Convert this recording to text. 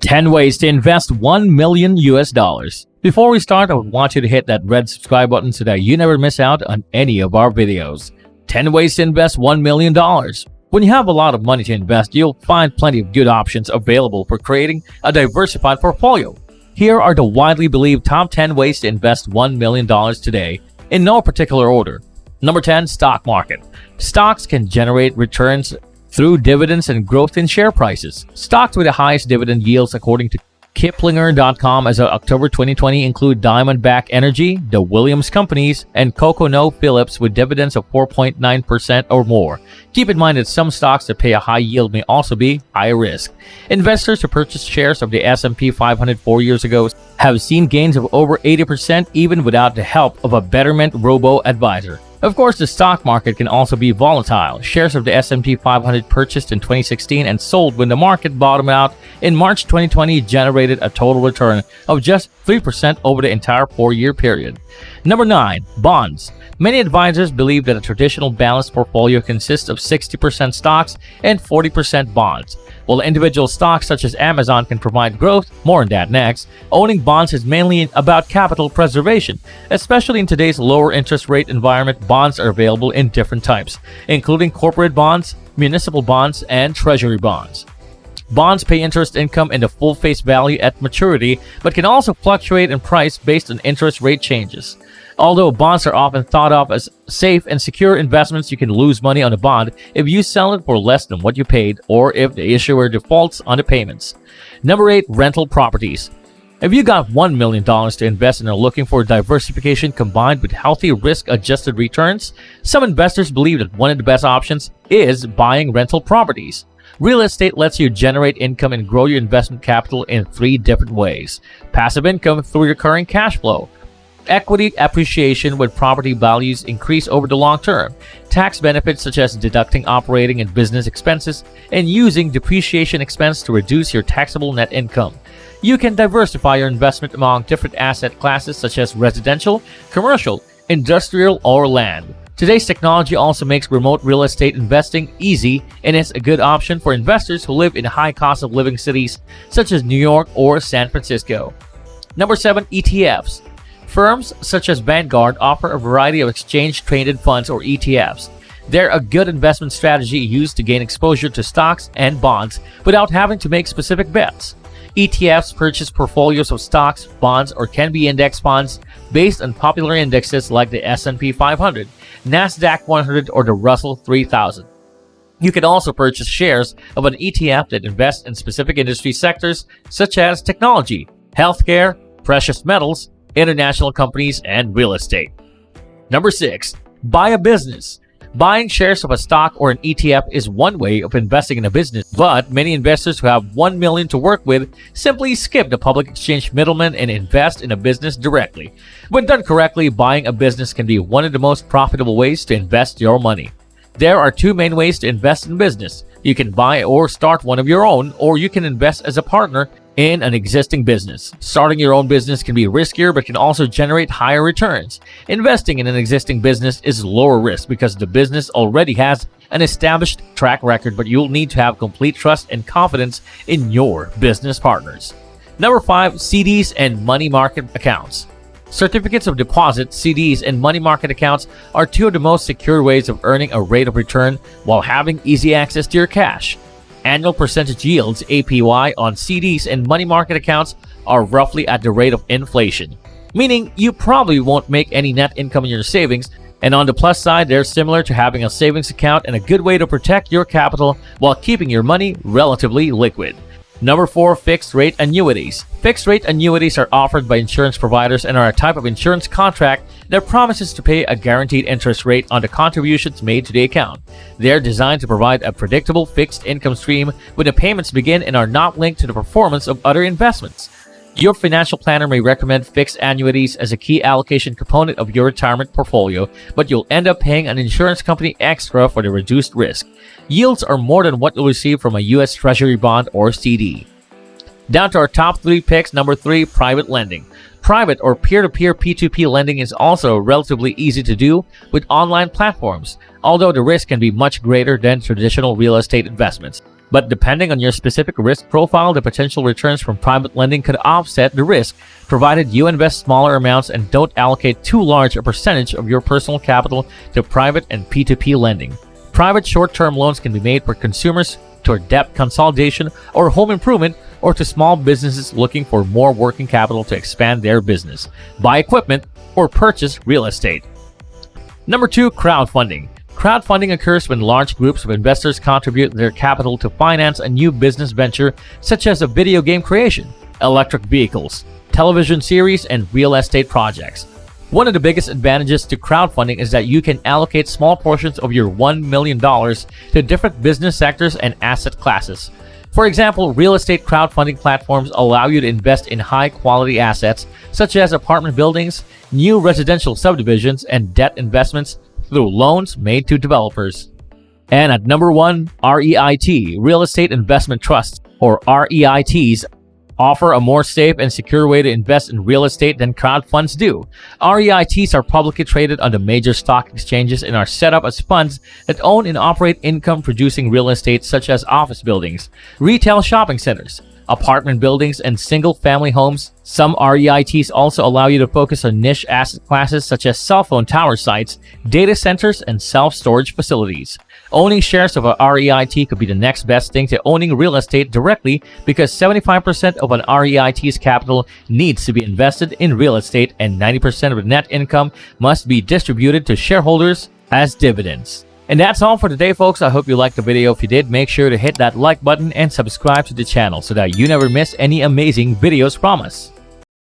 10 ways to invest 1 million US dollars. Before we start, I would want you to hit that red subscribe button so that you never miss out on any of our videos. 10 ways to invest $1 million. When you have a lot of money to invest, you'll find plenty of good options available for creating a diversified portfolio. Here are the widely believed top 10 ways to invest $1 million today, in no particular order. Number 10, stock market. Stocks can generate returns through dividends and growth in share prices. Stocks with the highest dividend yields according to Kiplinger.com as of October 2020 include Diamondback Energy, the Williams Companies, and CocoNoPhillips with dividends of 4.9% or more. Keep in mind that some stocks that pay a high yield may also be high risk. Investors who purchased shares of the S&P 500 4 years ago have seen gains of over 80% even without the help of a Betterment robo-advisor. Of course, the stock market can also be volatile. Shares of the S&P 500 purchased in 2016 and sold when the market bottomed out in March 2020 generated a total return of just 3% over the entire 4-year period. Number 9. Bonds. Many advisors believe that a traditional balanced portfolio consists of 60% stocks and 40% bonds. While individual stocks such as Amazon can provide growth, more on that next, owning bonds is mainly about capital preservation. Especially in today's lower interest rate environment, bonds are available in different types, including corporate bonds, municipal bonds, and treasury bonds. Bonds pay interest income in the full face value at maturity, but can also fluctuate in price based on interest rate changes. Although bonds are often thought of as safe and secure investments, you can lose money on a bond if you sell it for less than what you paid or if the issuer defaults on the payments. Number 8. Rental properties. If you got $1 million to invest and are looking for diversification combined with healthy risk-adjusted returns, some investors believe that one of the best options is buying rental properties. Real estate lets you generate income and grow your investment capital in 3 different ways. Passive income through recurring cash flow. Equity appreciation when property values increase over the long term. Tax benefits such as deducting operating and business expenses and using depreciation expense to reduce your taxable net income. You can diversify your investment among different asset classes such as residential, commercial, industrial, or land. Today's technology also makes remote real estate investing easy and is a good option for investors who live in high cost of living cities such as New York or San Francisco. Number 7. ETFs. Firms such as Vanguard offer a variety of exchange-traded funds or ETFs. They're a good investment strategy used to gain exposure to stocks and bonds without having to make specific bets. ETFs purchase portfolios of stocks, bonds, or can be index funds based on popular indexes like the S&P 500, NASDAQ 100, or the Russell 3000. You can also purchase shares of an ETF that invests in specific industry sectors such as technology, healthcare, precious metals, international companies, and real estate. Number 6. Buy a business. Buying shares of a stock or an ETF is one way of investing in a business, but many investors who have $1 million to work with simply skip the public exchange middleman and invest in a business directly. When done correctly, buying a business can be one of the most profitable ways to invest your money. There are 2 main ways to invest in business. You can buy or start one of your own, or you can invest as a partner in an existing business. Starting your own business can be riskier but can also generate higher returns. Investing in an existing business is lower risk because the business already has an established track record, but you'll need to have complete trust and confidence in your business partners. Number 5. CDs and money market accounts. Certificates of deposit, CDs, and money market accounts are 2 of the most secure ways of earning a rate of return while having easy access to your cash. Annual percentage yields, APY, on CDs and money market accounts are roughly at the rate of inflation, meaning you probably won't make any net income in your savings, and on the plus side, they're similar to having a savings account and a good way to protect your capital while keeping your money relatively liquid. Number 4. Fixed-rate annuities. Fixed-rate annuities are offered by insurance providers and are a type of insurance contract that promises to pay a guaranteed interest rate on the contributions made to the account. They are designed to provide a predictable fixed income stream when the payments begin and are not linked to the performance of other investments. Your financial planner may recommend fixed annuities as a key allocation component of your retirement portfolio, but you'll end up paying an insurance company extra for the reduced risk. Yields are more than what you'll receive from a U.S. Treasury bond or CD. Down to our top 3 picks. Number 3. Private lending. Private or peer-to-peer P2P lending is also relatively easy to do with online platforms, although the risk can be much greater than traditional real estate investments. But depending on your specific risk profile, the potential returns from private lending could offset the risk, provided you invest smaller amounts and don't allocate too large a percentage of your personal capital to private and P2P lending. Private short-term loans can be made for consumers toward debt consolidation or home improvement, or to small businesses looking for more working capital to expand their business, buy equipment, or purchase real estate. Number 2, crowdfunding. Crowdfunding occurs when large groups of investors contribute their capital to finance a new business venture, such as a video game creation, electric vehicles, television series, and real estate projects. One of the biggest advantages to crowdfunding is that you can allocate small portions of your $1 million to different business sectors and asset classes. For example, real estate crowdfunding platforms allow you to invest in high-quality assets such as apartment buildings, new residential subdivisions, and debt investments through loans made to developers. And at number 1, REIT, Real Estate Investment Trusts, or REITs, offer a more safe and secure way to invest in real estate than crowdfunds do. REITs are publicly traded on the major stock exchanges and are set up as funds that own and operate income-producing real estate such as office buildings, retail shopping centers, apartment buildings, and single-family homes. Some REITs also allow you to focus on niche asset classes such as cell phone tower sites, data centers, and self-storage facilities. Owning shares of a REIT could be the next best thing to owning real estate directly, because 75% of an REIT's capital needs to be invested in real estate, and 90% of the net income must be distributed to shareholders as dividends. And that's all for today, folks. I hope you liked the video. If you did, make sure to hit that like button and subscribe to the channel so that you never miss any amazing videos from us.